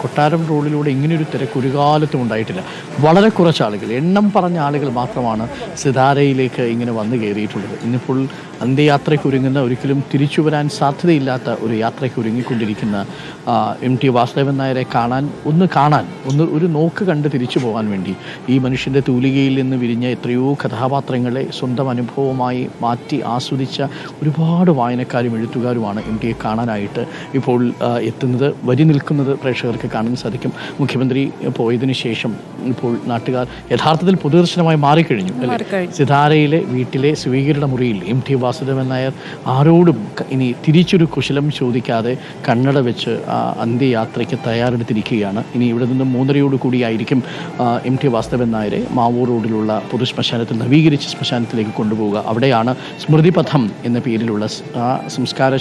കൊട്ടാരം റോഡിലൂടെ ഇങ്ങനെയൊരു തിരക്ക് ഒരു കാലത്തും ഉണ്ടായിട്ടില്ല. വളരെ കുറച്ച് ആളുകൾ, എണ്ണം പറഞ്ഞ ആളുകൾ മാത്രമാണ് സിതാരയിലേക്ക് ഇങ്ങനെ വന്നു കയറിയിട്ടുള്ളത്. ഇന്നിപ്പോൾ അന്ത്യയാത്രയ്ക്ക് ഒരുങ്ങുന്ന, ഒരിക്കലും തിരിച്ചു വരാൻ സാധ്യതയില്ലാത്ത ഒരു യാത്രയ്ക്ക് ഒരുങ്ങിക്കൊണ്ടിരിക്കുന്ന MT വാസുദേവൻ നായരെ കാണാൻ ഒരു നോക്ക് കണ്ട് തിരിച്ചു പോകാൻ വേണ്ടി ഈ മനുഷ്യൻ്റെ തൂലികയിൽ നിന്ന് വിരിഞ്ഞ എത്രയോ കഥാപാത്രങ്ങളെ സ്വന്തം അനുഭവമായി മാറ്റി ആസ്വദിച്ച ഒരുപാട് വായനക്കാരും എഴുത്തുകാരുമാണ് MTയെ കാണാനായിട്ട് ഇപ്പോൾ എത്തുന്നത്. വരി നിൽക്കുന്നത് പ്രേക്ഷകർക്ക് കാണാൻ സാധിക്കും. മുഖ്യമന്ത്രി പോയതിനു ശേഷം ഇപ്പോൾ നാട്ടുകാർ യഥാർത്ഥത്തിൽ പൊതുദർശനമായി മാറിക്കഴിഞ്ഞു അല്ലേ? സിതാരയിലെ വീട്ടിലെ സ്വീകരണ മുറിയിൽ MT വാസുദേവൻ നായർ ആരോടും ഇനി തിരിച്ചൊരു കുശലം ചോദിക്കാതെ കണ്ണട വെച്ച് അന്ത്യയാത്രയ്ക്ക് തയ്യാറെടുത്തിരിക്കുകയാണ്. ഇനി ഇവിടെ നിന്ന് 3:30 കൂടിയായിരിക്കും MT വാസുദേവൻ നായരെ മാവൂർ റോഡിലുള്ള പൊതുശ്മശാനത്തിൽ, നവീകരിച്ച ശ്മശാനത്തിലേക്ക് കൊണ്ടുപോവുക. അവിടെയാണ് സ്മൃതിപഥം എന്ന പേരിലുള്ള സംസ്കാര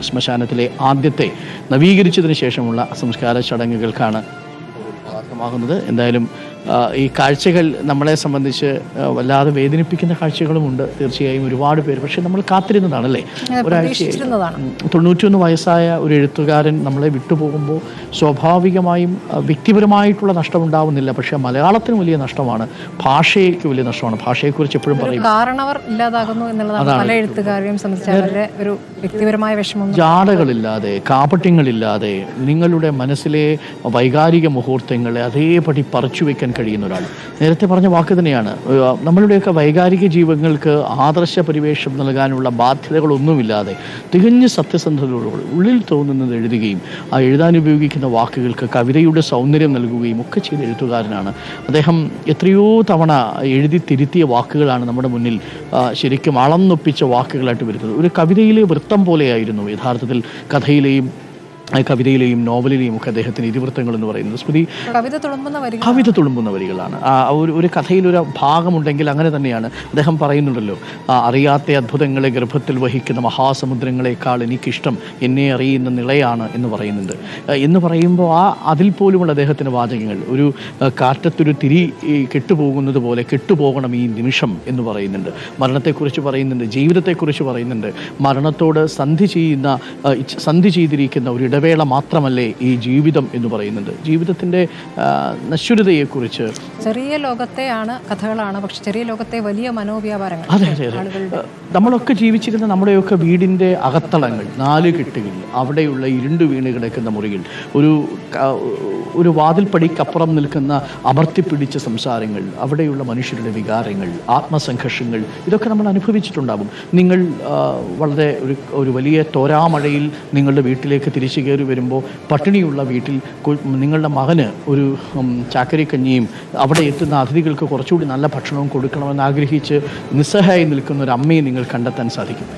ശ്മശാനത്തിലെ ആദ്യത്തെ, നവീകരിച്ചതിന് ശേഷമുള്ള സംസ്കാര ചടങ്ങുകൾക്കാണ് ഭാഗമാകുന്നത്. എന്തായാലും ഈ കാഴ്ചകൾ നമ്മളെ സംബന്ധിച്ച് വല്ലാതെ വേദനിപ്പിക്കുന്ന കാഴ്ചകളുമുണ്ട്. തീർച്ചയായും ഒരുപാട് പേര്, പക്ഷെ നമ്മൾ കാത്തിരുന്നതാണല്ലേ. ഒരാഴ്ച 91 വയസ്സായ ഒരു എഴുത്തുകാരൻ നമ്മളെ വിട്ടുപോകുമ്പോൾ സ്വാഭാവികമായും വ്യക്തിപരമായിട്ടുള്ള നഷ്ടമുണ്ടാവുന്നില്ല, പക്ഷെ മലയാളത്തിന് വലിയ നഷ്ടമാണ്, ഭാഷയ്ക്ക് വലിയ നഷ്ടമാണ്. ഭാഷയെക്കുറിച്ച് എപ്പോഴും പറയും ജാടകളില്ലാതെ, കാപട്യങ്ങളില്ലാതെ നിങ്ങളുടെ മനസ്സിലെ വൈകാരിക മുഹൂർത്തങ്ങളെ അതേപടി പറിച്ചു വെക്കാൻ കഴിയുന്ന ഒരാൾ. നേരത്തെ പറഞ്ഞ വാക്ക് തന്നെയാണ്, നമ്മളുടെയൊക്കെ വൈകാരിക ജീവങ്ങൾക്ക് ആദർശ പരിവേഷം നൽകാനുള്ള ബാധ്യതകളൊന്നുമില്ലാതെ തികഞ്ഞ സത്യസന്ധതയോട് ഉള്ളിൽ തോന്നുന്നത് എഴുതുകയും ആ എഴുതാൻ ഉപയോഗിക്കുന്ന വാക്കുകൾക്ക് കവിതയുടെ സൗന്ദര്യം നൽകുകയും ഒക്കെ ചെയ്ത എഴുത്തുകാരനാണ് അദ്ദേഹം. എത്രയോ തവണ എഴുതി തിരുത്തിയ വാക്കുകളാണ് നമ്മുടെ മുന്നിൽ ശരിക്കും അളന്നൊപ്പിച്ച വാക്കുകളായിട്ട് വരുന്നത്. ഒരു കവിതയിലെ വൃത്തം പോലെയായിരുന്നു യഥാർത്ഥത്തിൽ കവിതയിലെയും നോവലിലെയും ഒക്കെ അദ്ദേഹത്തിന് ഇതിവൃത്തങ്ങൾ എന്ന് പറയുന്നത്. സ്മൃതി കവിത തുളുമ്പുന്ന വരികളാണ്. ഒരു കഥയിലൊരു ഭാഗമുണ്ടെങ്കിൽ അങ്ങനെ തന്നെയാണ്. അദ്ദേഹം പറയുന്നുണ്ടല്ലോ, അറിയാത്ത അത്ഭുതങ്ങളെ ഗർഭത്തിൽ വഹിക്കുന്ന മഹാസമുദ്രങ്ങളെക്കാൾ എനിക്കിഷ്ടം എന്നെ അറിയുന്ന നിളയാണ് എന്ന് പറയുന്നുണ്ട്. എന്ന് പറയുമ്പോൾ അതിൽ പോലുമുള്ള അദ്ദേഹത്തിൻ്റെ വാചകങ്ങൾ ഒരു കാറ്റത്തൊരു തിരി കെട്ടുപോകുന്നത് പോലെ കെട്ടുപോകണം ഈ നിമിഷം എന്ന് പറയുന്നുണ്ട്. മരണത്തെക്കുറിച്ച് പറയുന്നുണ്ട്, ജീവിതത്തെക്കുറിച്ച് പറയുന്നുണ്ട്. മരണത്തോട് സന്ധി ചെയ്തിരിക്കുന്ന ഒരു ഇടവേള മാത്രമല്ലേ ഈ ജീവിതം എന്ന് പറയുന്നത്. ജീവിതത്തിൻ്റെ നശ്വരതയെക്കുറിച്ച്, ചെറിയ ലോകത്തെയാണ് കഥകളാണ്, പക്ഷെ ചെറിയ ലോകത്തെ വലിയ മനോവ്യാപാരങ്ങൾ. അതെ. നമ്മളൊക്കെ ജീവിച്ചിരുന്ന നമ്മുടെയൊക്കെ വീടിൻ്റെ അകത്തളങ്ങൾ, 4 കെട്ടുകൾ, അവിടെയുള്ള ഇരുണ്ടു വീണ് കിടക്കുന്ന മുറികൾ, ഒരു വാതിൽപ്പടിക്കപ്പുറം നിൽക്കുന്ന അമർത്തിപ്പിടിച്ച സംസാരങ്ങൾ, അവിടെയുള്ള മനുഷ്യരുടെ വികാരങ്ങൾ, ആത്മസംഘർഷങ്ങൾ, ഇതൊക്കെ നമ്മൾ അനുഭവിച്ചിട്ടുണ്ടാകും. നിങ്ങൾ വളരെ ഒരു വലിയ തോരാമഴയിൽ നിങ്ങളുടെ വീട്ടിലേക്ക് തിരിച്ചു കയറി വരുമ്പോൾ പട്ടിണിയുള്ള വീട്ടിൽ നിങ്ങളുടെ മകന് ഒരു ചാക്കരിക്കഞ്ഞിയും അവിടെ എത്തുന്ന അതിഥികൾക്ക് കുറച്ചുകൂടി നല്ല ഭക്ഷണവും കൊടുക്കണമെന്ന് ആഗ്രഹിച്ച് നിസ്സഹായി നിൽക്കുന്ന ഒരു അമ്മയെ നിങ്ങൾ കണ്ടെത്താൻ സാധിക്കും.